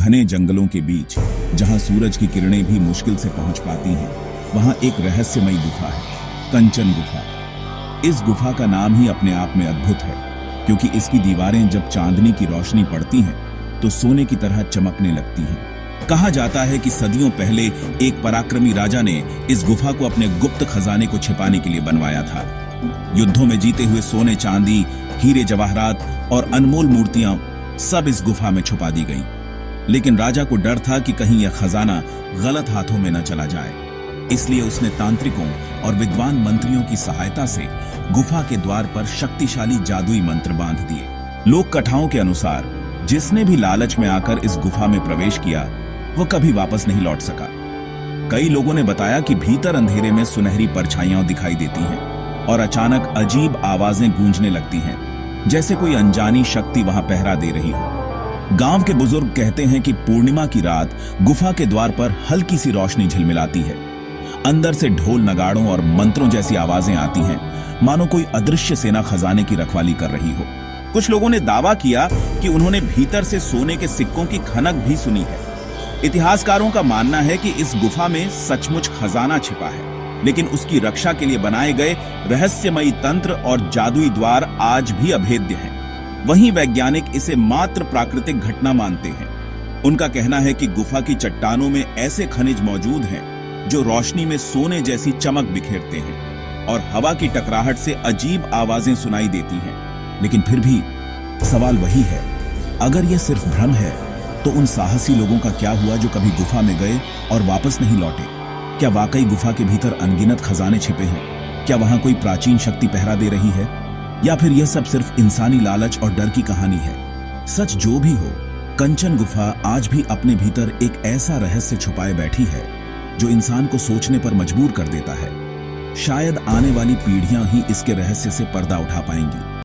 घने जंगलों के बीच, जहां सूरज की किरणें भी मुश्किल से पहुंच पाती हैं, वहां एक रहस्यमयी गुफा है, कंचन गुफा। इस गुफा का नाम ही अपने आप में अद्भुत है, क्योंकि इसकी दीवारें जब चांदनी की रोशनी पड़ती हैं तो सोने की तरह चमकने लगती हैं। कहा जाता है कि सदियों पहले एक पराक्रमी राजा ने इस गुफा को अपने गुप्त खजाने को छिपाने के लिए बनवाया था। युद्धों में जीते हुए सोने, चांदी, हीरे जवाहरात और अनमोल मूर्तियां सब इस गुफा में छुपा दी गईं। लेकिन राजा को डर था कि कहीं यह खजाना गलत हाथों में न चला जाए, इसलिए उसने तांत्रिकों और विद्वान मंत्रियों की सहायता से गुफा के द्वार पर शक्तिशाली जादुई मंत्र बांध दिए। लोक कथाओं के अनुसार जिसने भी लालच में आकर इस गुफा में प्रवेश किया, वह कभी वापस नहीं लौट सका। कई लोगों ने बताया कि भीतर अंधेरे में सुनहरी परछाइयां दिखाई देती हैं और अचानक अजीब आवाजें गूंजने लगती हैं, जैसे कोई अनजानी शक्ति वहां पहरा दे रही हो। गांव के बुजुर्ग कहते हैं कि पूर्णिमा की रात गुफा के द्वार पर हल्की सी रोशनी झिलमिलाती है। अंदर से ढोल, नगाड़ों और मंत्रों जैसी आवाजें आती हैं, मानो कोई अदृश्य सेना खजाने की रखवाली कर रही हो। कुछ लोगों ने दावा किया कि उन्होंने भीतर से सोने के सिक्कों की खनक भी सुनी है। इतिहासकारों का मानना है कि इस गुफा में सचमुच खजाना छिपा है, लेकिन उसकी रक्षा के लिए बनाए गए रहस्यमयी तंत्र और जादुई द्वार आज भी अभेद्य हैं। वहीं वैज्ञानिक इसे मात्र प्राकृतिक घटना मानते हैं। उनका कहना है कि गुफा की चट्टानों में ऐसे खनिज मौजूद हैं जो रोशनी में सोने जैसी चमक बिखेरते हैं और हवा की टकराहट से अजीब आवाजें सुनाई देती हैं। लेकिन फिर भी सवाल वही है, अगर यह सिर्फ भ्रम है तो उन साहसी लोगों का क्या हुआ जो कभी गुफा में गए और वापस नहीं लौटे? क्या वाकई गुफा के भीतर अनगिनत खजाने छिपे हैं? क्या वहां कोई प्राचीन शक्ति पहरा दे रही है, या फिर यह सब सिर्फ इंसानी लालच और डर की कहानी है? सच जो भी हो, कंचन गुफा आज भी अपने भीतर एक ऐसा रहस्य छुपाए बैठी है जो इंसान को सोचने पर मजबूर कर देता है। शायद आने वाली पीढ़ियां ही इसके रहस्य से पर्दा उठा पाएंगी।